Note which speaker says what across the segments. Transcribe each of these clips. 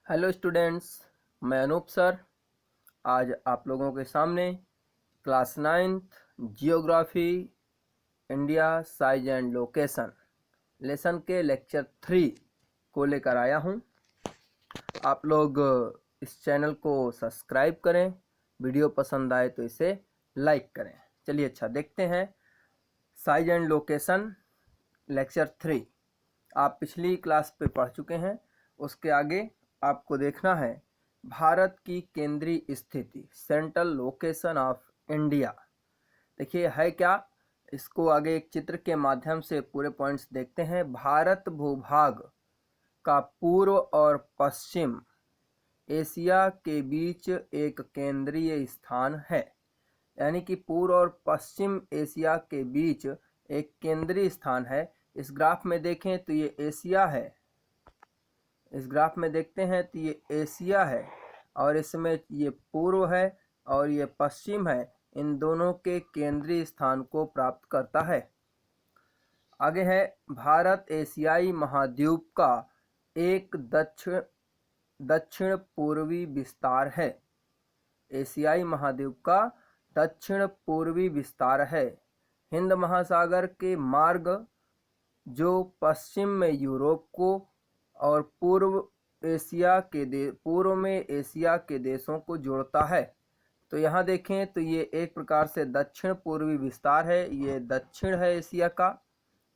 Speaker 1: Hello students, मैं Anoop sir. आज आप लोगों के सामने class 9th geography India size and location lesson के लेक्चर 3 को लेकर आया हूं। आप लोग इस चैनल को सब्सक्राइब करें, वीडियो पसंद आए तो इसे लाइक करें। चलिए अच्छा देखते हैं साइज एंड लोकेशन लेक्चर 3। आप पिछली क्लास पे पढ़ चुके हैं। उसके आगे आपको देखना है भारत की केंद्रीय स्थिति, सेंट्रल लोकेशन ऑफ इंडिया। देखिए है क्या, इसको आगे एक चित्र के माध्यम से पूरे पॉइंट्स देखते हैं। भारत भूभाग का पूर्व और पश्चिम एशिया के बीच एक केंद्रीय स्थान है। यानी कि पूर्व और पश्चिम एशिया के बीच एक केंद्रीय स्थान है। इस ग्राफ में देखें तो ये एशिया है, इस ग्राफ में देखते हैं तो ये एशिया है और इसमें ये पूर्व है और ये पश्चिम है। इन दोनों के केंद्रीय स्थान को प्राप्त करता है। आगे है भारत एशियाई महाद्वीप का एक दक्षिण पूर्वी विस्तार है। एशियाई महाद्वीप का दक्षिण पूर्वी विस्तार है। हिंद महासागर के मार्ग जो पश्चिम में यूरोप को और पूर्व में एशिया के देशों को जोड़ता है। तो यहाँ देखें तो ये एक प्रकार से दक्षिण पूर्वी विस्तार है। ये दक्षिण है एशिया का,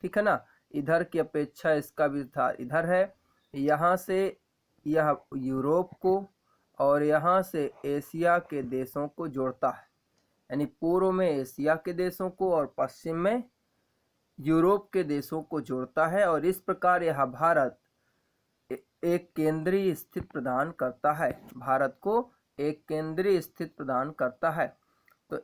Speaker 1: ठीक है ना। इधर की अपेक्षा इसका विस्तार इधर है। यहाँ से यह यूरोप को और यहाँ से एशिया के देशों को जोड़ता है। यानी पूर्व में एशिया के देशों को और पश्चिम में यूरोप के देशों को जोड़ता है। और इस प्रकार यह भारत एक केंद्रीय स्थिति प्रदान करता है। भारत को एक केंद्रीय स्थिति प्रदान करता है। तो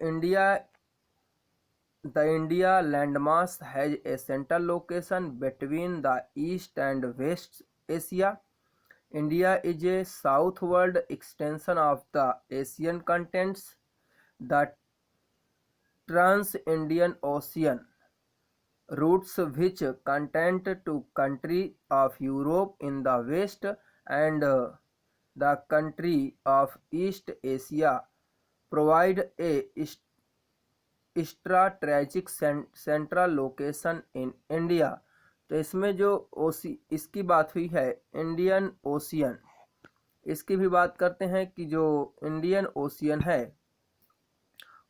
Speaker 1: the India landmass has a central location between the east and west Asia. India is a southward extension of the Asian continents, the trans Indian ocean routes which content to country of Europe in the west and the country of East Asia provide a strategic central location in India। तो इसमें जो इसकी बात हुई है Indian ocean, इसकी भी बात करते हैं कि जो इंडियन ओशियन है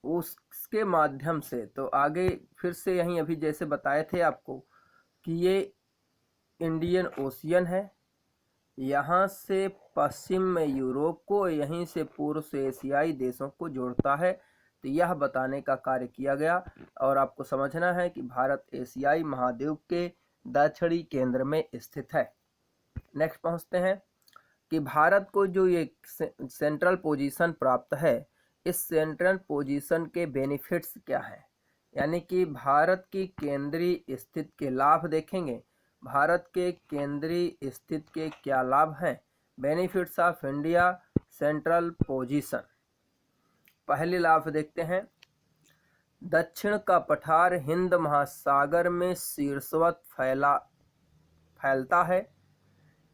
Speaker 1: उसके माध्यम से। तो आगे फिर से यहीं अभी जैसे बताए थे आपको कि ये इंडियन ओशियन है, यहाँ से पश्चिम में यूरोप को, यहीं से पूर्व से एशियाई देशों को जोड़ता है। तो यह बताने का कार्य किया गया। और आपको समझना है कि भारत एशियाई महाद्वीप के दक्षिणी केंद्र में स्थित है। नेक्स्ट पहुँचते हैं कि भारत को जो ये सेंट्रल पोजीशन प्राप्त है, इस सेंट्रल पोजीशन के बेनिफिट्स क्या हैं। यानी कि भारत की केंद्रीय स्थिति के लाभ देखेंगे। भारत के केंद्रीय स्थिति के क्या लाभ हैं, benefits of India central position. पहले लाभ देखते हैं। दक्षिण का पठार हिंद महासागर में शीर्षवत फैलता है।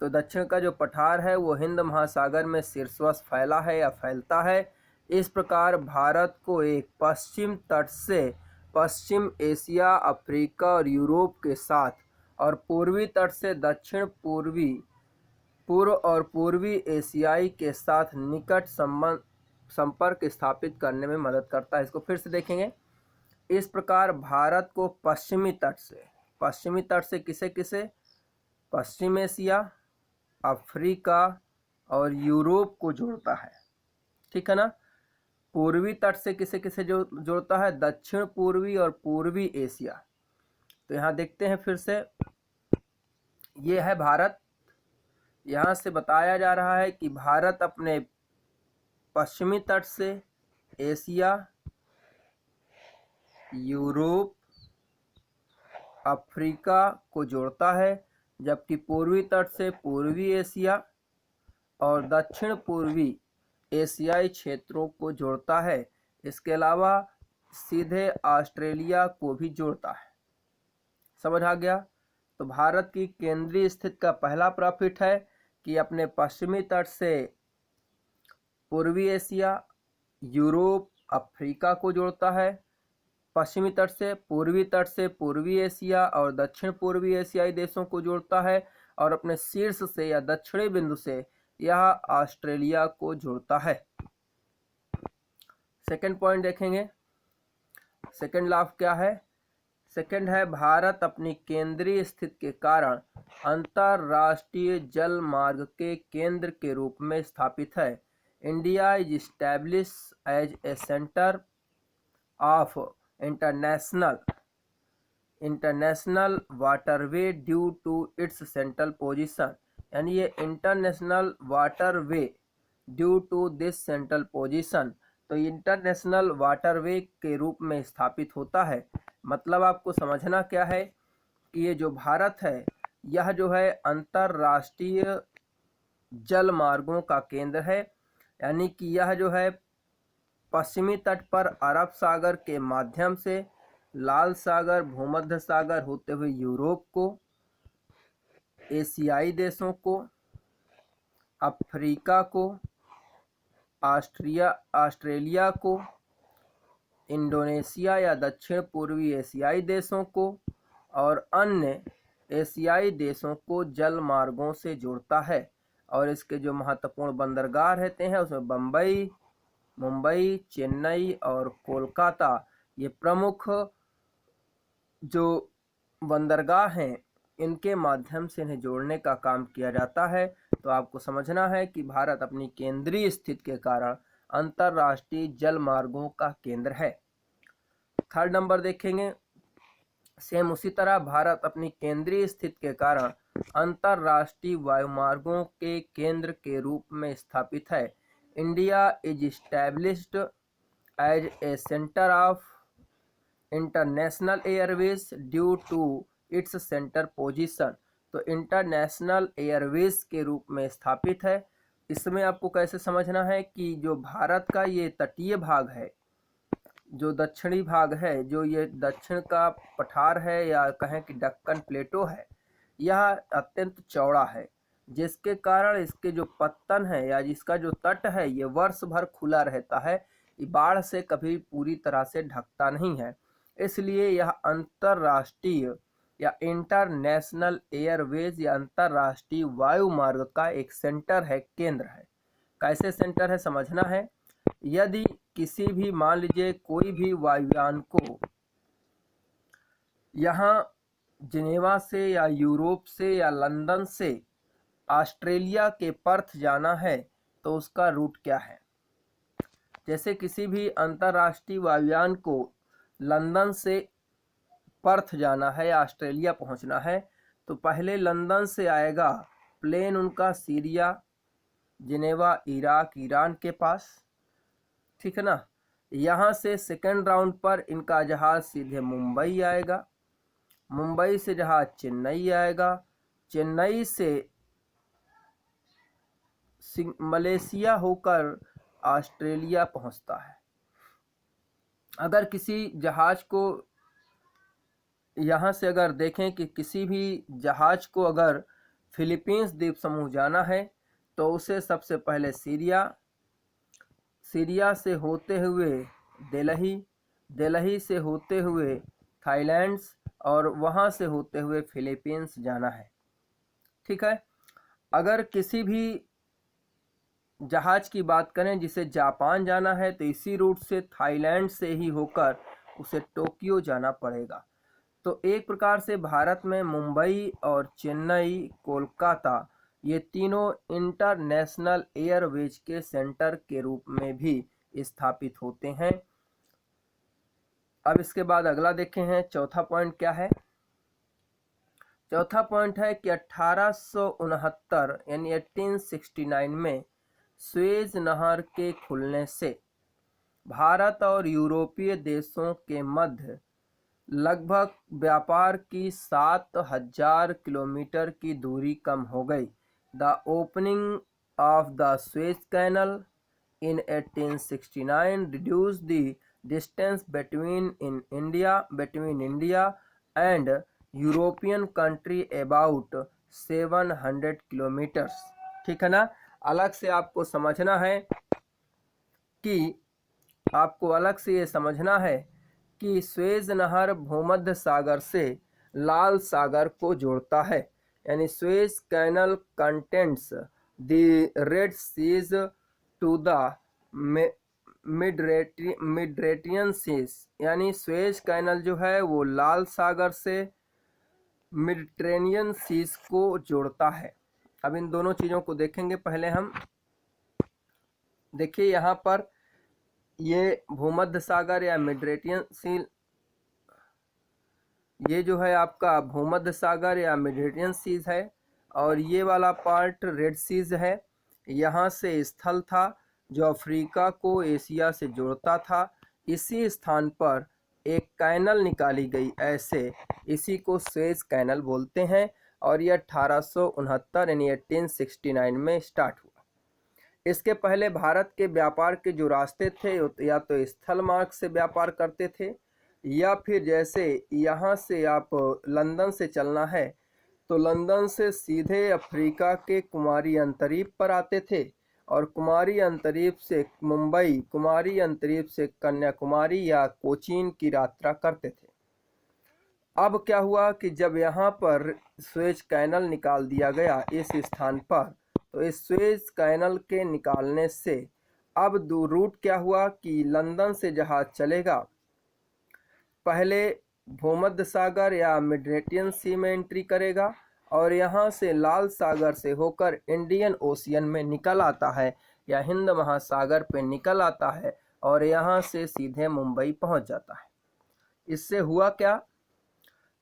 Speaker 1: तो दक्षिण का जो पठार है वो हिंद महासागर में शीर्षवत फैला है या फैलता है। इस प्रकार भारत को एक पश्चिम तट से पश्चिम एशिया, अफ्रीका और यूरोप के साथ और पूर्वी तट से दक्षिण पूर्व और पूर्वी एशियाई के साथ निकट संपर्क स्थापित करने में मदद करता है। इसको फिर से देखेंगे। इस प्रकार भारत को पश्चिमी तट से किसे पश्चिम एशिया, अफ्रीका और यूरोप को जोड़ता है, ठीक है ना। पूर्वी तट से किसे जोड़ता है, दक्षिण पूर्वी और पूर्वी एशिया। तो यहाँ देखते हैं फिर से, ये है भारत। यहाँ से बताया जा रहा है कि भारत अपने पश्चिमी तट से एशिया, यूरोप, अफ्रीका को जोड़ता है, जबकि पूर्वी तट से पूर्वी एशिया और दक्षिण पूर्वी एशियाई क्षेत्रों को जोड़ता है। इसके अलावा सीधे ऑस्ट्रेलिया को भी जोड़ता है। समझ आ गया। तो भारत की केंद्रीय स्थिति का पहला प्रॉफिट है कि अपने पश्चिमी तट से पूर्वी एशिया, यूरोप, अफ्रीका को जोड़ता है। पश्चिमी तट से पूर्वी एशिया और दक्षिण पूर्वी एशियाई देशों को जोड़ता है, और अपने शीर्ष से या दक्षिणी बिंदु से यह ऑस्ट्रेलिया को जोड़ता है। सेकंड पॉइंट देखेंगे, सेकंड लाभ क्या है। सेकंड है, भारत अपनी केंद्रीय स्थिति के कारण अंतरराष्ट्रीय जल मार्ग के केंद्र के रूप में स्थापित है। India is establish as a centre of international waterway due to its central position, यानी ये international waterway due to this central position, तो इंटरनेशनल वाटरवे के रूप में स्थापित होता है। मतलब आपको समझना क्या है कि ये जो भारत है यह जो है अंतरराष्ट्रीय जल मार्गों का केंद्र है, यानी कि यह जो है पश्चिमी तट पर अरब सागर के माध्यम से लाल सागर, भूमध्य सागर होते हुए यूरोप को, एशियाई देशों को, अफ्रीका को, ऑस्ट्रेलिया को, इंडोनेशिया या दक्षिण पूर्वी एशियाई देशों को और अन्य एशियाई देशों को जल मार्गों से जोड़ता है। और इसके जो महत्वपूर्ण बंदरगाह रहते हैं उसमें बम्बई, मुंबई, चेन्नई और कोलकाता, ये प्रमुख जो बंदरगाह हैं इनके माध्यम से इन्हें जोड़ने का काम किया जाता है। तो आपको समझना है कि भारत अपनी केंद्रीय स्थिति के कारण अंतरराष्ट्रीय जल मार्गों का केंद्र है। थर्ड नंबर देखेंगे, सेम उसी तरह भारत अपनी केंद्रीय स्थिति के कारण अंतरराष्ट्रीय वायुमार्गों के केंद्र के रूप में स्थापित है। India is established as a centre of international airways due to its centre position, तो इंटरनेशनल एयरवेज के रूप में स्थापित है। इसमें आपको कैसे समझना है कि जो भारत का ये तटीय भाग है, जो दक्षिणी भाग है, जो ये दक्षिण का पठार है या कहें कि दक्कन प्लेटो है, यह अत्यंत चौड़ा है, जिसके कारण इसके जो पत्तन है या जिसका जो तट है ये वर्ष भर खुला रहता है, बाढ़ से कभी पूरी तरह से ढकता नहीं है। इसलिए यह अंतरराष्ट्रीय या इंटरनेशनल एयरवेज या अंतरराष्ट्रीय वायु मार्ग का एक सेंटर है, केंद्र है। कैसे सेंटर है समझना है। यदि किसी भी, मान लीजिए कोई भी वायुयान को यहाँ जिनेवा से या यूरोप से या लंदन से ऑस्ट्रेलिया के पर्थ जाना है, तो उसका रूट क्या है। जैसे किसी भी अंतरराष्ट्रीय वायुयान को लंदन से पर्थ जाना है या ऑस्ट्रेलिया पहुंचना है, तो पहले लंदन से आएगा प्लेन उनका सीरिया, जिनेवा, इराक, ईरान के पास, ठीक है ना। यहाँ से सेकंड राउंड पर इनका जहाज सीधे मुंबई आएगा, मुंबई से जहाज चेन्नई आएगा, चेन्नई से मलेशिया होकर ऑस्ट्रेलिया पहुंचता है। अगर किसी जहाज को यहाँ से अगर देखें कि किसी भी जहाज को अगर फिलीपींस द्वीप समूह जाना है, तो उसे सबसे पहले सीरिया से होते हुए दिल्ली से होते हुए थाईलैंड और वहाँ से होते हुए फिलीपींस जाना है, ठीक है। अगर किसी भी जहाज की बात करें जिसे जापान जाना है, तो इसी रूट से थाईलैंड से ही होकर उसे टोक्यो जाना पड़ेगा। तो एक प्रकार से भारत में मुंबई और चेन्नई, कोलकाता, ये तीनों इंटरनेशनल एयरवेज के सेंटर के रूप में भी स्थापित होते हैं। अब इसके बाद अगला देखें हैं, चौथा पॉइंट क्या है। चौथा पॉइंट है कि 1869 यानी 1869 में सुएज नहर के खुलने से भारत और यूरोपीय देशों के मध्य लगभग व्यापार की 7000 किलोमीटर की दूरी कम हो गई। The opening of the Suez canal in 1869 reduced the distance between India and European country about 700 kilometers, ठीक है ना। अलग से आपको समझना है कि आपको अलग से ये समझना है कि स्वेज नहर भूमध्य सागर से लाल सागर को जोड़ता है, यानी Suez canal connects the red seas to the Mediterranean seas, यानी स्वेज कैनल जो है वो लाल सागर से मिडिटेरेनियन सीज को जोड़ता है। अब इन दोनों चीज़ों को देखेंगे। पहले हम देखिए यहाँ पर ये भूमध्य सागर या मिडरेटियन सी, ये जो है आपका भूमध्य सागर या मिडरेटियन सीज है, और ये वाला पार्ट रेड सीज है। यहाँ से स्थल था जो अफ्रीका को एशिया से जोड़ता था। इसी स्थान पर एक कैनल निकाली गई, ऐसे इसी को स्वेज कैनल बोलते हैं, और यह 1869 यानी 1869 में स्टार्ट हुआ। इसके पहले भारत के व्यापार के जो रास्ते थे या तो स्थल मार्ग से व्यापार करते थे, या फिर जैसे यहाँ से आप लंदन से चलना है तो लंदन से सीधे अफ्रीका के कुमारी अंतरीप पर आते थे, और कुमारी अंतरीप से मुंबई, कुमारी अंतरीप से कन्याकुमारी या कोचीन की यात्रा करते थे। अब क्या हुआ कि जब यहाँ पर स्वेज कैनल निकाल दिया गया इस स्थान पर, तो इस स्वेज कैनल के निकालने से अब दो रूट क्या हुआ कि लंदन से जहाज चलेगा, पहले भूमध्य सागर या मिडरेटियन सी में एंट्री करेगा, और यहाँ से लाल सागर से होकर इंडियन ओशियन में निकल आता है या हिंद महासागर पे निकल आता है, और यहाँ से सीधे मुंबई पहुँच जाता है। इससे हुआ क्या,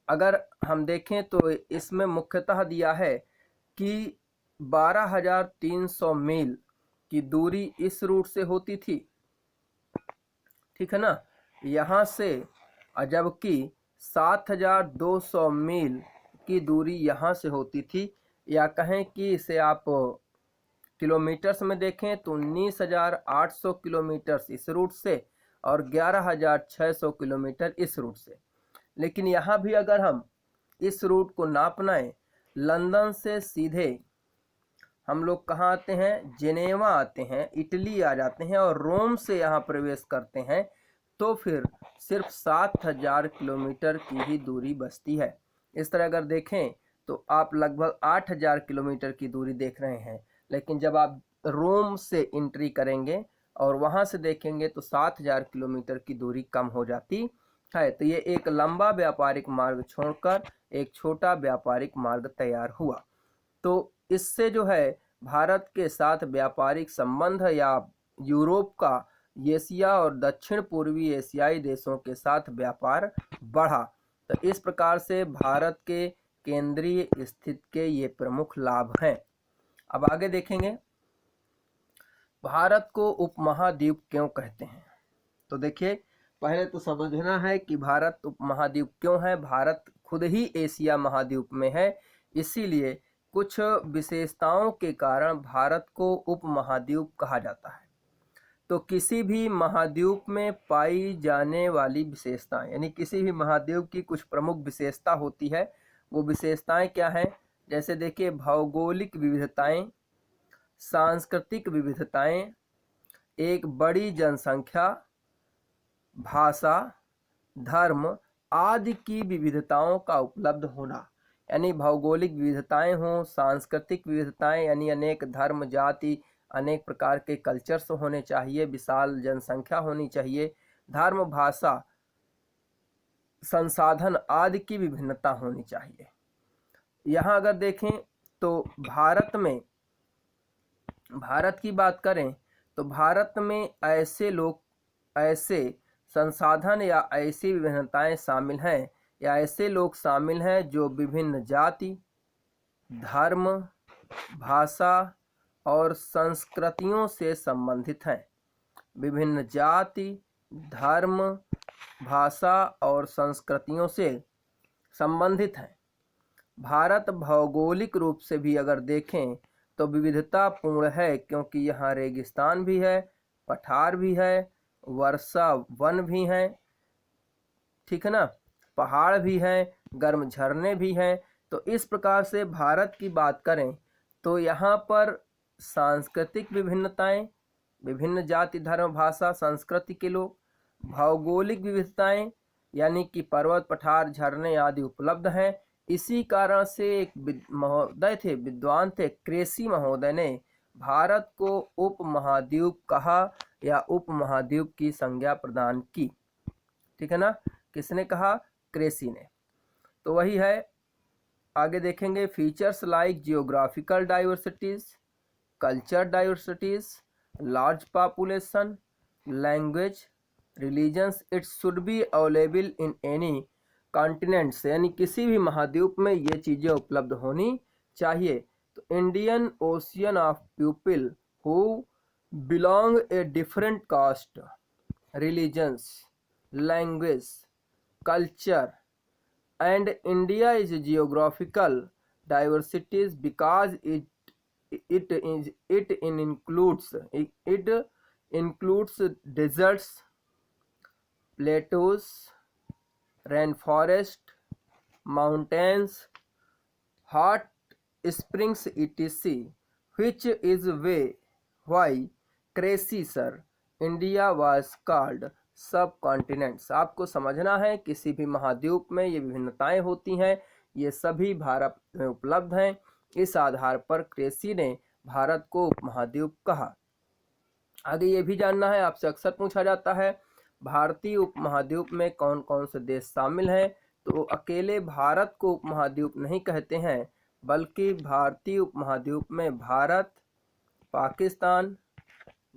Speaker 1: अगर हम देखें तो इसमें मुख्यतः दिया है कि 12,300 मील की दूरी इस रूट से होती थी, ठीक है ना। यहाँ से जबकि 7,200 मील की दूरी यहाँ से होती थी, या कहें कि इसे आप किलोमीटर्स में देखें तो 19,800 किलोमीटर इस रूट से और 11,600 किलोमीटर इस रूट से। लेकिन यहाँ भी अगर हम इस रूट को नापनाएं, लंदन से सीधे हम लोग कहाँ आते हैं, जेनेवा आते हैं, इटली आ जाते हैं, और रोम से यहाँ प्रवेश करते हैं, तो फिर सिर्फ 7,000 किलोमीटर की ही दूरी बचती है। इस तरह अगर देखें तो आप लगभग 8,000 किलोमीटर की दूरी देख रहे हैं, लेकिन जब आप रोम से एंट्री करेंगे और वहाँ से देखेंगे तो 7,000 किलोमीटर की दूरी कम हो जाती है। तो ये एक लंबा व्यापारिक मार्ग छोड़कर एक छोटा व्यापारिक मार्ग तैयार हुआ। तो इससे जो है भारत के साथ व्यापारिक संबंध या यूरोप का एशिया और दक्षिण पूर्वी एशियाई देशों के साथ व्यापार बढ़ा। तो इस प्रकार से भारत के केंद्रीय स्थिति के ये प्रमुख लाभ हैं। अब आगे देखेंगे भारत को उपमहाद्वीप क्यों कहते हैं। तो देखिए, पहले तो समझना है कि भारत उपमहाद्वीप क्यों है। भारत खुद ही एशिया महाद्वीप में है, इसीलिए कुछ विशेषताओं के कारण भारत को उपमहाद्वीप कहा जाता है। तो किसी भी महाद्वीप में पाई जाने वाली विशेषताएं, यानी किसी भी महाद्वीप की कुछ प्रमुख विशेषता होती है। वो विशेषताएं क्या हैं, जैसे देखिए भौगोलिक विविधताएं, सांस्कृतिक विविधताएं, एक बड़ी जनसंख्या, भाषा, धर्म आदि की विविधताओं का उपलब्ध होना। यानी भौगोलिक विविधताएं हों, सांस्कृतिक विविधताएं यानी अनेक धर्म, जाति, अनेक प्रकार के कल्चर्स होने चाहिए, विशाल जनसंख्या होनी चाहिए, धर्म, भाषा, संसाधन आदि की विभिन्नता होनी चाहिए। यहाँ अगर देखें तो भारत की बात करें तो भारत में ऐसे लोग, ऐसे संसाधन या ऐसी विभिन्नताएं शामिल हैं या ऐसे लोग शामिल हैं जो विभिन्न जाति, धर्म, भाषा और संस्कृतियों से संबंधित हैं। विभिन्न जाति, धर्म, भाषा और संस्कृतियों से संबंधित हैं। भारत भौगोलिक रूप से भी अगर देखें तो विविधतापूर्ण है, क्योंकि यहाँ रेगिस्तान भी है, पठार भी है, वर्षा वन भी हैं, ठीक है ना, पहाड़ भी हैं, गर्म झरने भी हैं। तो इस प्रकार से भारत की बात करें तो यहाँ पर सांस्कृतिक विभिन्नताएं, विभिन्न जाति धर्म भाषा संस्कृति के लोग, भौगोलिक विविधताएं यानी कि पर्वत पठार झरने आदि उपलब्ध हैं। इसी कारण से एक महोदय थे, विद्वान थे, क्रेसी महोदय ने भारत को उपमहाद्वीप कहा या उपमहाद्वीप की संज्ञा प्रदान की। ठीक है ना, किसने कहा? क्रेसी ने। तो वही है, आगे देखेंगे। Features like geographical diversities, culture diversities, large population, language, religions, it should be available in any continents, यानी किसी भी महाद्वीप में ये चीज़ें उपलब्ध होनी चाहिए। तो Indian ocean of people who belong a different caste, religions, language, culture, and India is geographical diversities because it includes deserts, plateaus, rainforest, mountains, hot springs, etc., which is why Crecy sir India was called सब continents. आपको समझना है किसी भी महाद्वीप में ये विभिन्नताएं होती हैं, ये सभी भारत में उपलब्ध हैं। इस आधार पर क्रेसी ने भारत को उपमहाद्वीप कहा। आगे ये भी जानना है, आपसे अक्सर पूछा जाता है भारतीय उपमहाद्वीप में कौन कौन से देश शामिल हैं। तो अकेले भारत को उपमहाद्वीप नहीं कहते हैं, बल्कि भारतीय उपमहाद्वीप में भारत, पाकिस्तान,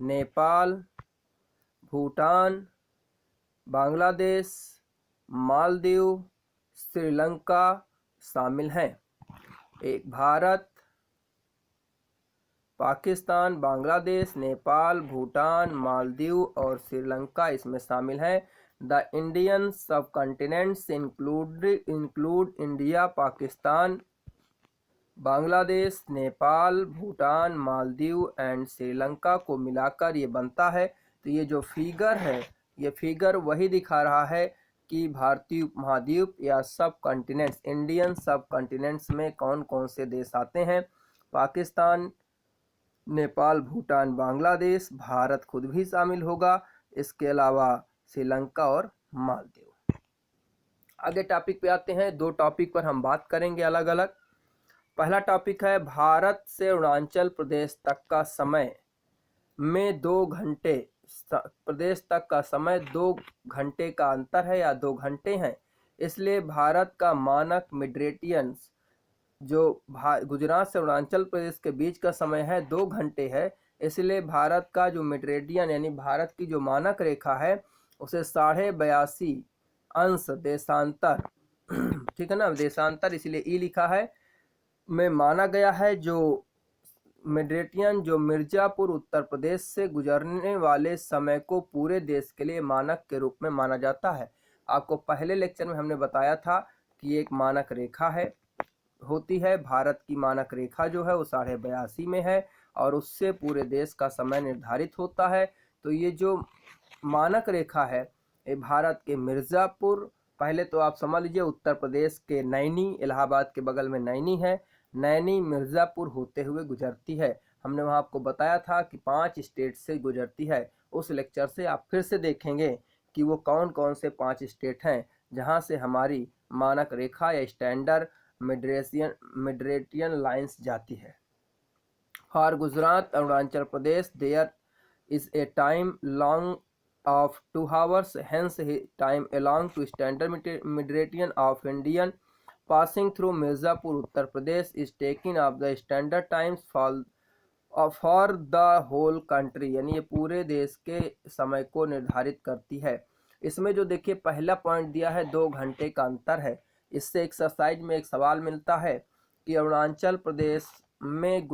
Speaker 1: नेपाल, भूटान, बांग्लादेश, मालदीव, श्रीलंका शामिल हैं। एक भारत, पाकिस्तान, बांग्लादेश, नेपाल, भूटान, मालदीव और श्रीलंका इसमें शामिल हैं। द इंडियन सब continents include India, Pakistan, Bangladesh, Nepal, Bhutan, Maldives and Sri Lanka को मिलाकर ये बनता है। तो ये जो फिगर है, ये फिगर वही दिखा रहा है कि भारतीय उपमहाद्वीप या सब कॉन्टिनेंट्स, इंडियन सब कॉन्टिनेंट्स में कौन कौन से देश आते हैं। पाकिस्तान, नेपाल, भूटान, बांग्लादेश, भारत खुद भी शामिल होगा, इसके अलावा श्रीलंका और मालदीव। आगे टॉपिक पे आते हैं। दो टॉपिक पर हम बात करेंगे अलग अलग। पहला टॉपिक है भारत से अरुणाचल प्रदेश तक का समय में 2 घंटे, प्रदेश तक का समय 2 घंटे का अंतर है या 2 घंटे हैं। इसलिए भारत का मानक मेडिटेरियन जो गुजरात से अरुणाचल प्रदेश के बीच का समय है 2 घंटे है। इसलिए भारत का जो मेडिटेरियन यानी भारत की जो मानक रेखा है उसे 82.5 अंश देशांतर ठीक है ना, देशांतर इसलिए ई लिखा है में माना गया है। जो मेडिटेरियन जो मिर्जापुर उत्तर प्रदेश से गुजरने वाले समय को पूरे देश के लिए मानक के रूप में माना जाता है। आपको पहले लेक्चर में हमने बताया था कि एक मानक रेखा है होती है, भारत की मानक रेखा जो है वो 82.5 में है और उससे पूरे देश का समय निर्धारित होता है। तो ये जो मानक रेखा है ये भारत के मिर्ज़ापुर, पहले तो आप समझ लीजिए उत्तर प्रदेश के नैनी, इलाहाबाद के बगल में नैनी है, नैनी मिर्ज़ापुर होते हुए गुजरती है। हमने वहाँ आपको बताया था कि 5 स्टेट से गुजरती है। उस लेक्चर से आप फिर से देखेंगे कि वो कौन कौन से 5 स्टेट हैं जहाँ से हमारी मानक रेखा या स्टैंडर्ड मेडिटेरियन लाइंस जाती है। For Gujarat Arunachal Pradesh there is a time long of 2 hours, hence time along to standard Mediterranean of Indian passing through Mirzapur Uttar Pradesh is taken of the standard times for the whole country, यानी ये पूरे देश के समय को निर्धारित करती है। इसमें जो देखिए पहला पॉइंट दिया है 2 घंटे का अंतर है। इससे एक्सरसाइज में एक सवाल मिलता है कि अरुणाचल प्रदेश में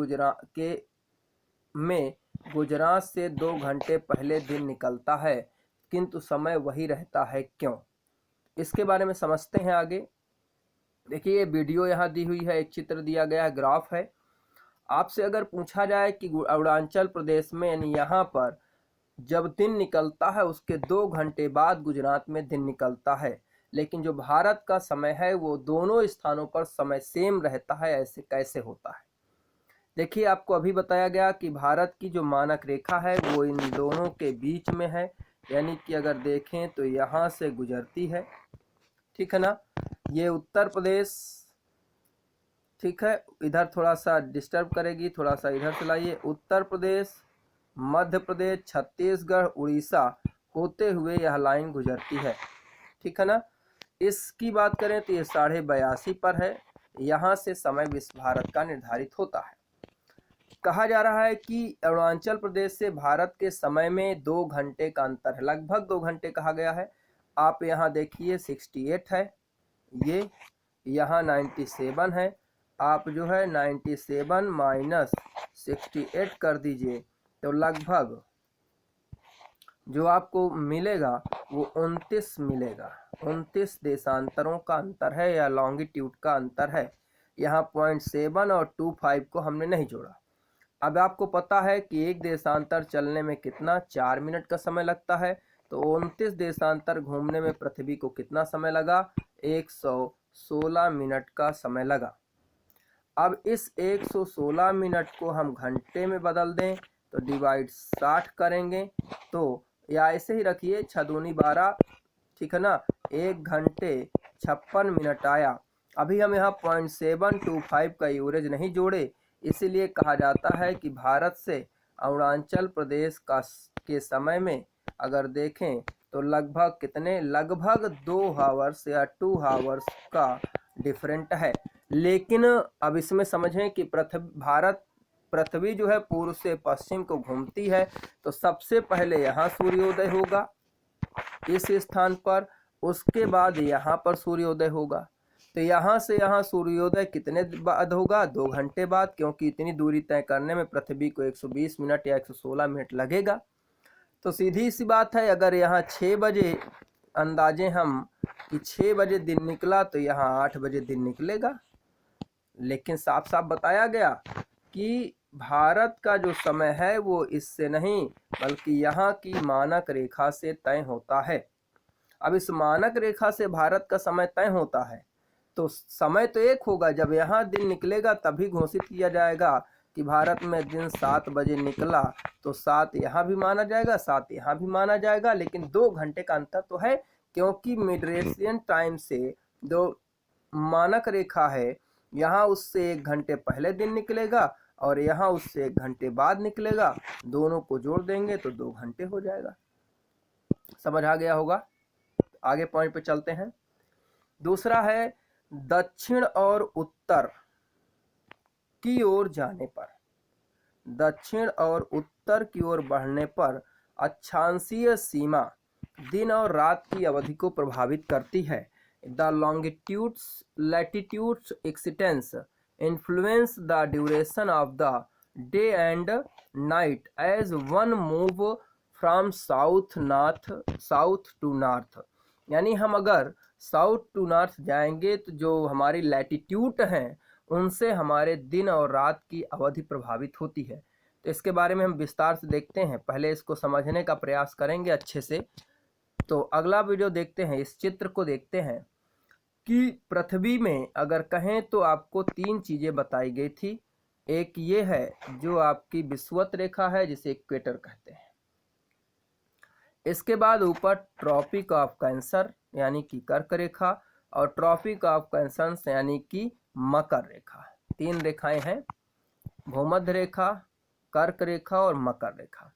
Speaker 1: गुजरात से 2 घंटे पहले दिन निकलता है किंतु समय वही रहता है, क्यों? इसके बारे में समझते हैं आगे। देखिए ये वीडियो यहाँ दी हुई है, एक चित्र दिया गया है, ग्राफ है। आपसे अगर पूछा जाए कि अरुणाचल प्रदेश में यानी यहाँ पर जब दिन निकलता है उसके 2 घंटे बाद गुजरात में दिन निकलता है, लेकिन जो भारत का समय है वो दोनों स्थानों पर समय सेम रहता है, ऐसे कैसे होता है? देखिए आपको अभी बताया गया कि भारत की जो मानक रेखा है वो इन दोनों के बीच में है, यानी कि अगर देखें तो यहाँ से गुजरती है, ठीक है ना। ये उत्तर प्रदेश, ठीक है, इधर थोड़ा सा डिस्टर्ब करेगी, थोड़ा सा इधर से लाइए। उत्तर प्रदेश, मध्य प्रदेश, छत्तीसगढ़, उड़ीसा होते हुए यह लाइन गुजरती है, ठीक है ना। इसकी बात करें तो ये 82.5 पर है। यहाँ से समय विश्व भारत का निर्धारित होता है। कहा जा रहा है कि अरुणाचल प्रदेश से भारत के समय में 2 घंटे का अंतर है, लगभग 2 घंटे कहा गया है। आप यहाँ देखिए 68 है, ये यहाँ 97 है। आप जो है 97 माइनस 68 कर दीजिए तो लगभग जो आपको मिलेगा वो 29 मिलेगा। 29 देशांतरों का अंतर है या लॉन्गिट्यूड का अंतर है। यहाँ 0.7 और 25 को हमने नहीं जोड़ा। अब आपको पता है कि एक देशांतर चलने में कितना 4 मिनट का समय लगता है, तो 29 देशांतर घूमने में पृथ्वी को कितना समय लगा, 116 मिनट का समय लगा। अब इस 116 मिनट को हम घंटे में बदल दें तो डिवाइड 60 करेंगे, तो या ऐसे ही रखिए 6 दूनी 12, ठीक है ना। 1 घंटे 56 मिनट आया। अभी हम यहाँ 0.725 का एवरेज नहीं जोड़े, इसीलिए कहा जाता है कि भारत से अरुणाचल प्रदेश का के समय में अगर देखें तो लगभग कितने, लगभग 2 हावर्स या 2 हावर्स का डिफरेंट है। लेकिन अब इसमें समझें कि पृथ्वी जो है पूर्व से पश्चिम को घूमती है, तो सबसे पहले यहाँ सूर्योदय होगा इस स्थान पर, उसके बाद यहाँ पर सूर्योदय होगा। तो यहाँ से यहाँ सूर्योदय कितने बाद होगा, 2 घंटे बाद, क्योंकि इतनी दूरी तय करने में पृथ्वी को 120 मिनट या 116 मिनट लगेगा। तो सीधी सी बात है, अगर यहाँ 6 बजे अंदाजे हम कि 6 बजे दिन निकला तो यहाँ 8 बजे दिन निकलेगा। लेकिन साफ साफ बताया गया कि भारत का जो समय है वो इससे नहीं बल्कि यहाँ की मानक रेखा से तय होता है। अब इस मानक रेखा से भारत का समय तय होता है, तो समय तो एक होगा, जब यहाँ दिन निकलेगा तभी घोषित किया जाएगा कि भारत में दिन 7 बजे निकला, तो 7 यहाँ भी माना जाएगा, 7 यहाँ भी माना जाएगा। लेकिन 2 घंटे का अंतर तो है, क्योंकि मिडरेशियन टाइम से जो मानक रेखा है यहाँ उससे 1 घंटे पहले दिन निकलेगा और यहाँ उससे 1 घंटे बाद निकलेगा, दोनों को जोड़ देंगे तो 2 घंटे हो जाएगा। समझ आ गया होगा। आगे पॉइंट पे चलते हैं। दूसरा है दक्षिण और उत्तर की ओर जाने पर, दक्षिण और उत्तर की ओर बढ़ने पर अक्षांशीय सीमा दिन और रात की अवधि को प्रभावित करती है। The longitudes latitudes existence influence the duration of the day and night as one move from south to north. यानी हम अगर साउथ टू नॉर्थ जाएंगे तो जो हमारी लैटिट्यूड हैं उनसे हमारे दिन और रात की अवधि प्रभावित होती है। तो इसके बारे में हम विस्तार से देखते हैं, पहले इसको समझने का प्रयास करेंगे अच्छे से। तो अगला वीडियो देखते हैं, इस चित्र को देखते हैं कि पृथ्वी में अगर कहें तो आपको 3 चीज़ें बताई गई थी। एक ये है जो आपकी विषुवत रेखा है जिसे इक्वेटर कहते हैं। इसके बाद ऊपर ट्रॉपिक ऑफ कैंसर यानी कि कर्क रेखा और ट्रॉपिक ऑफ कैंसर यानी कि मकर रेखा। 3 रेखाएं हैं, भूमध्य रेखा, कर्क रेखा और मकर रेखा।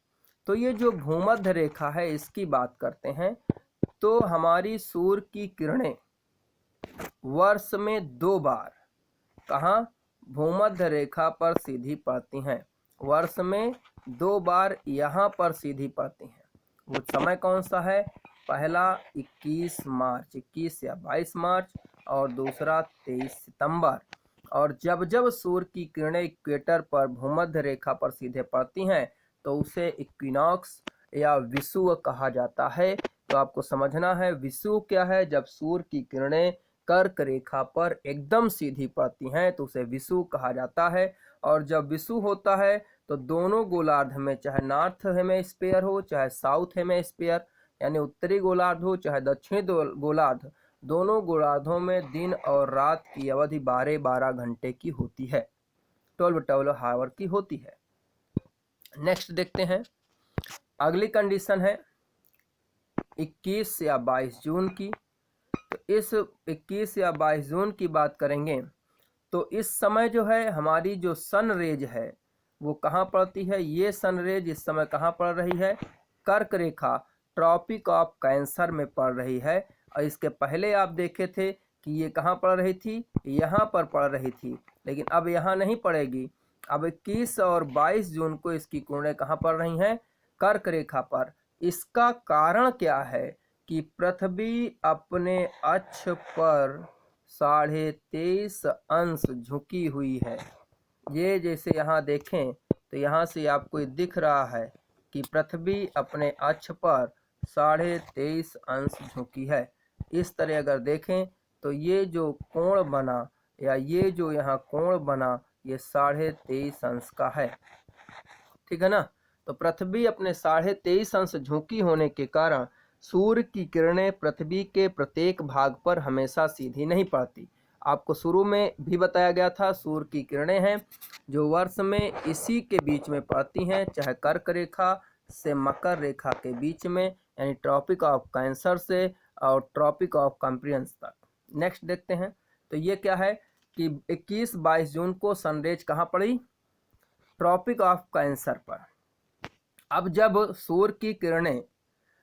Speaker 1: तो ये जो भूमध्य रेखा है इसकी बात करते हैं तो हमारी सूर्य की किरणें वर्ष में 2 बार कहाँ, भूमध्य रेखा पर सीधी पड़ती हैं। वर्ष में 2 बार यहाँ पर सीधी पड़ती हैं। वो समय कौन सा है, पहला 21 मार्च 21 या 22 मार्च और दूसरा 23 सितंबर। और जब जब सूर्य की किरणें इक्वेटर पर भूमध्य रेखा पर सीधे पड़ती हैं तो उसे इक्विनॉक्स या विषुव कहा जाता है। तो आपको समझना है विषुव क्या है, जब सूर्य की किरणें कर्क रेखा पर एकदम सीधी पड़ती हैं तो उसे विषुव कहा जाता है। और जब विषुव होता है तो दोनों गोलार्ध में, चाहे नॉर्थ हेमेस्फीयर हो चाहे साउथ हेमेस्फीयर यानी उत्तरी गोलार्ध हो चाहे दक्षिणी गोलार्ध, दोनों गोलार्धों में दिन और रात की अवधि 12-12 घंटे की होती है। 12 आवर की होती है। नेक्स्ट देखते हैं, अगली कंडीशन है 21 या 22 जून की। तो इस 21 या 22 जून की बात करेंगे तो इस समय जो है हमारी जो सन रेज है वो कहाँ पड़ती है, ये सन रेज इस समय कहाँ पड़ रही है, कर्क रेखा ट्रॉपिक ऑफ कैंसर में पड़ रही है। और इसके पहले आप देखे थे कि ये कहाँ पड़ रही थी, यहाँ पर पड़ रही थी, लेकिन अब यहाँ नहीं पड़ेगी। अब 21 और 22 जून को इसकी किरणें कहाँ पड़ रही हैं, कर्क रेखा पर। इसका कारण क्या है कि पृथ्वी अपने अक्ष पर 23.5 अंश झुकी हुई है। ये जैसे यहाँ देखें तो यहाँ से आपको दिख रहा है कि पृथ्वी अपने अक्ष पर 23.5 अंश झुकी है। इस तरह अगर देखें तो ये जो कोण बना या ये जो यहाँ कोण बना ये 23.5 अंश का है, ठीक है ना। तो पृथ्वी अपने 23.5 अंश झुकी होने के कारण सूर्य की किरणें पृथ्वी के प्रत्येक भाग पर हमेशा सीधी नहीं पड़ती। आपको शुरू में भी बताया गया था, सूर्य की किरणें हैं जो वर्ष में इसी के बीच में पड़ती हैं, चाहे कर्क रेखा से मकर रेखा के बीच में, यानी ट्रॉपिक ऑफ कैंसर से और ट्रॉपिक ऑफ कैप्रिकॉर्न तक। नेक्स्ट देखते हैं, तो ये क्या है कि 21-22 जून को सनरेज कहाँ पड़ी, ट्रॉपिक ऑफ कैंसर पर। अब जब सूर्य की किरणें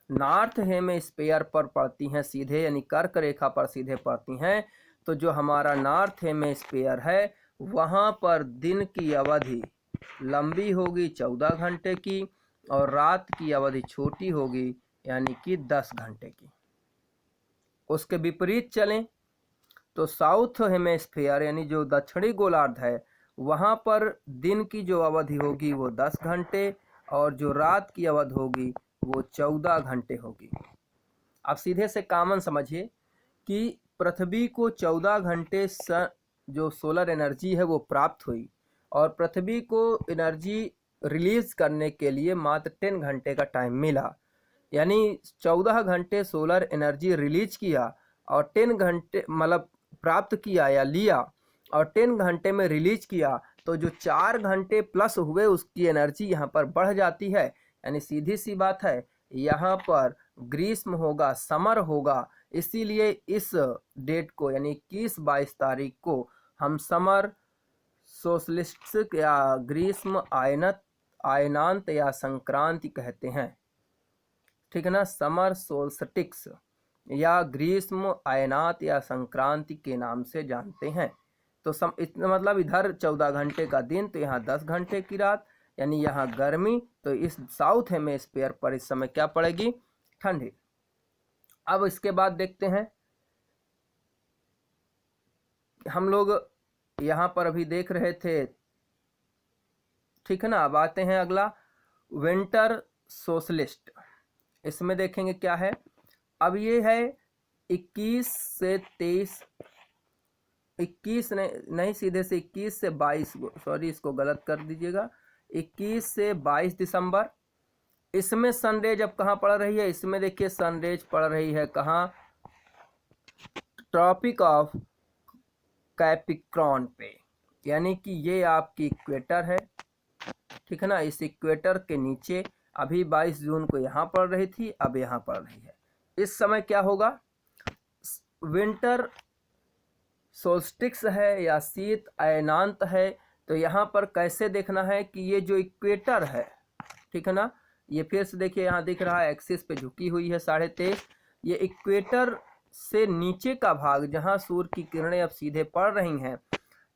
Speaker 1: नॉर्थ हेमिस्फीयर पर पड़ती हैं सीधे, यानी कर्क रेखा पर सीधे पड़ती हैं, तो जो हमारा नॉर्थ हेमिस्फीयर है वहाँ पर दिन की अवधि लंबी होगी 14 घंटे की और रात की अवधि छोटी होगी यानी कि 10 घंटे की। उसके विपरीत चलें तो साउथ हेमिस्फीयर यानी जो दक्षिणी गोलार्ध है वहाँ पर दिन की जो अवधि होगी वो 10 घंटे और जो रात की अवधि होगी वो 14 घंटे होगी। आप सीधे से कॉमन समझिए कि पृथ्वी को 14 घंटे जो सोलर एनर्जी है वो प्राप्त हुई और पृथ्वी को एनर्जी रिलीज करने के लिए मात्र 10 घंटे का टाइम मिला, यानी 14 घंटे सोलर एनर्जी रिलीज किया और 10 घंटे मतलब प्राप्त किया या लिया और 10 घंटे में रिलीज किया, तो जो 4 घंटे प्लस हुए उसकी एनर्जी यहाँ पर बढ़ जाती है। यानी सीधी सी बात है यहाँ पर ग्रीष्म होगा, समर होगा, इसीलिए इस डेट को यानी 21-22 तारीख को हम समर सोल्स्टिस या ग्रीष्म आयनांत या संक्रांति कहते हैं, ठीक है ना। समर सोल्स्टिस या ग्रीष्म आयनात या संक्रांति के नाम से जानते हैं। तो इतना मतलब इधर 14 घंटे का दिन तो यहाँ 10 घंटे की रात, यानी यहाँ गर्मी, तो इस साउथ हेमिस्फीयर पर इस समय क्या पड़ेगी, ठंडी। अब इसके बाद देखते हैं हम लोग यहाँ पर अभी देख रहे थे, ठीक है ना। अब आते हैं अगला विंटर सोल्स्टिस। इसमें देखेंगे क्या है, अब ये है 21 से 23, 21 नहीं सीधे से 21 से 22, सॉरी इसको गलत कर दीजिएगा, 21 से 22 दिसंबर। इसमें सनरेज अब कहाँ पड़ रही है, इसमें देखिए सनरेज पड़ रही है कहाँ, ट्रॉपिक ऑफ कैप्रिकॉर्न पे, यानी कि ये आपकी इक्वेटर है, ठीक है ना। इस इक्वेटर के नीचे अभी 22 जून को यहाँ पड़ रही थी, अब यहाँ पड़ रही है। इस समय क्या होगा, विंटर सोल्स्टिस है या शीत अयनांत है। तो यहाँ पर कैसे देखना है कि ये जो इक्वेटर है, ठीक है ना, ये फिर से देखिए यहाँ दिख रहा है एक्सिस पे झुकी हुई है 23.5, ये इक्वेटर से नीचे का भाग जहाँ सूर्य की किरणें अब सीधे पड़ रही हैं,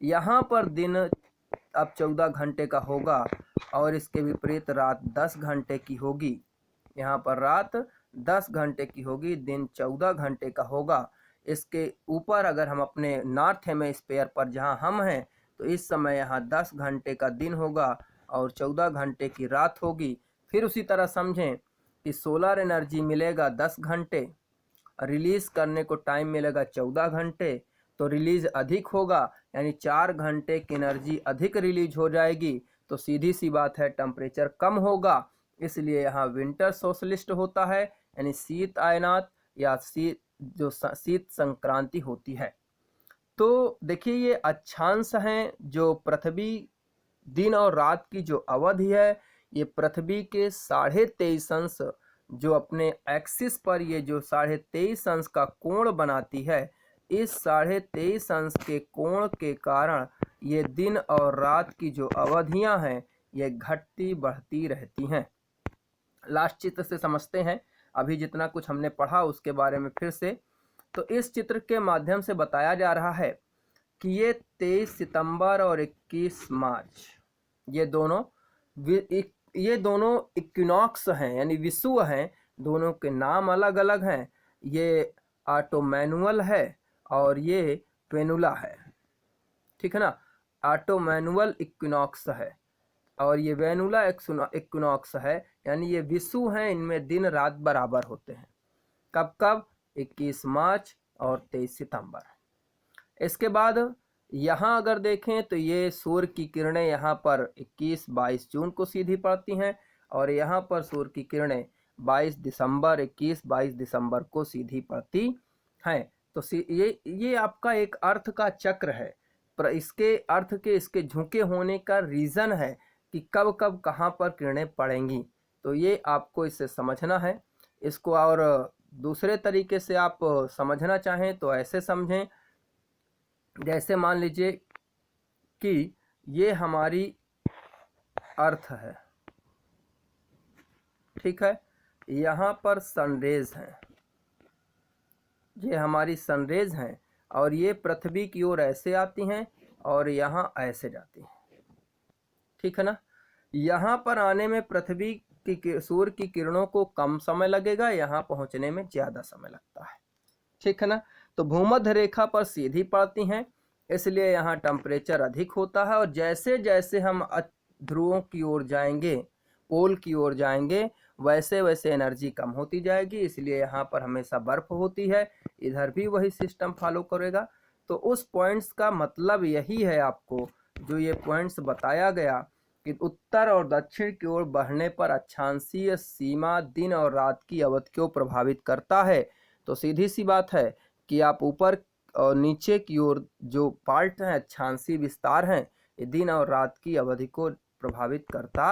Speaker 1: यहाँ पर दिन अब 14 घंटे का होगा और इसके विपरीत रात 10 घंटे की होगी। यहाँ पर रात 10 घंटे की होगी, दिन 14 घंटे का होगा। इसके ऊपर अगर हम अपने नॉर्थ हेमिस्फीयर पर जहाँ हम हैं तो इस समय यहाँ 10 घंटे का दिन होगा और 14 घंटे की रात होगी। फिर उसी तरह समझें कि सोलर एनर्जी मिलेगा 10 घंटे, रिलीज करने को टाइम मिलेगा 14 घंटे, तो रिलीज अधिक होगा यानी 4 घंटे की एनर्जी अधिक रिलीज हो जाएगी, तो सीधी सी बात है टेम्परेचर कम होगा, इसलिए यहाँ विंटर सोल्स्टिस होता है, यानी शीत अयनात या शीत संक्रांति होती है। तो देखिए ये अक्षांश हैं जो पृथ्वी दिन और रात की जो अवधि है ये पृथ्वी के 23.5 अंश जो अपने एक्सिस पर ये जो 23.5 अंश का कोण बनाती है, इस 23.5 अंश के कोण के कारण ये दिन और रात की जो अवधियां हैं ये घटती बढ़ती रहती हैं। लास्ट चित्र से समझते हैं, अभी जितना कुछ हमने पढ़ा उसके बारे में फिर से। तो इस चित्र के माध्यम से बताया जा रहा है कि ये 23 सितंबर और 21 मार्च ये दोनों इक्विनॉक्स हैं, यानी विषुव हैं। दोनों के नाम अलग अलग हैं। ये ऑटोमैनुअल है और ये पेनुला है, ठीक है ना। ऑटोमैनुअल इक्विनॉक्स है और ये वेनुला इक्विनॉक्स है, यानी ये विषुव हैं, इनमें दिन रात बराबर होते हैं। कब कब? 21 मार्च और 23 सितंबर। इसके बाद यहाँ अगर देखें तो ये सूर्य की किरणें यहाँ पर 21-22 जून को सीधी पड़ती हैं और यहाँ पर सूर्य की किरणें 21-22 दिसंबर को सीधी पड़ती हैं। तो ये आपका एक अर्थ का चक्र है, पर इसके अर्थ के इसके झुके होने का रीज़न है कि कब कब कहाँ पर किरणें पड़ेंगी। तो ये आपको इससे समझना है। इसको और दूसरे तरीके से आप समझना चाहें तो ऐसे समझें, जैसे मान लीजिए कि ये हमारी अर्थ है, ठीक है, यहाँ पर सनरेज हैं, ये हमारी सनरेज हैं और ये पृथ्वी की ओर ऐसे आती हैं और यहाँ ऐसे जाती हैं, ठीक है ना। यहाँ पर आने में पृथ्वी की सूर्य की किरणों को कम समय लगेगा, यहाँ पहुँचने में ज़्यादा समय लगता है, ठीक है ना। तो भूमध्य रेखा पर सीधी पड़ती हैं, इसलिए यहाँ टेम्परेचर अधिक होता है और जैसे जैसे हम ध्रुवों की ओर जाएंगे, पोल की ओर जाएंगे, वैसे वैसे एनर्जी कम होती जाएगी, इसलिए यहाँ पर हमेशा बर्फ होती है। इधर भी वही सिस्टम फॉलो करेगा। तो उस पॉइंट्स का मतलब यही है, आपको जो ये पॉइंट्स बताया गया कि उत्तर और दक्षिण की ओर बढ़ने पर अक्षांशीय सीमा दिन और रात की अवधि को प्रभावित करता है। तो सीधी सी बात है कि आप ऊपर और नीचे की ओर जो पार्ट हैं, अक्षांशीय विस्तार हैं, ये दिन और रात की अवधि को प्रभावित करता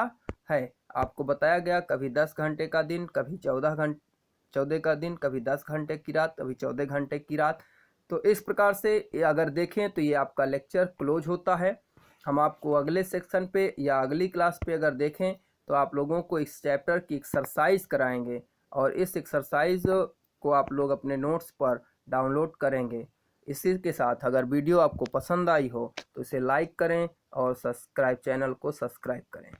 Speaker 1: है। आपको बताया गया कभी 10 घंटे का दिन, कभी 14 का दिन, कभी 10 घंटे की रात, कभी 14 घंटे की रात। तो इस प्रकार से अगर देखें तो ये आपका लेक्चर क्लोज होता है। हम आपको अगले सेक्शन पे या अगली क्लास पे अगर देखें तो आप लोगों को इस चैप्टर की एक्सरसाइज कराएंगे और इस एक्सरसाइज को आप लोग अपने नोट्स पर डाउनलोड करेंगे। इसी के साथ अगर वीडियो आपको पसंद आई हो तो इसे लाइक करें और चैनल को सब्सक्राइब करें।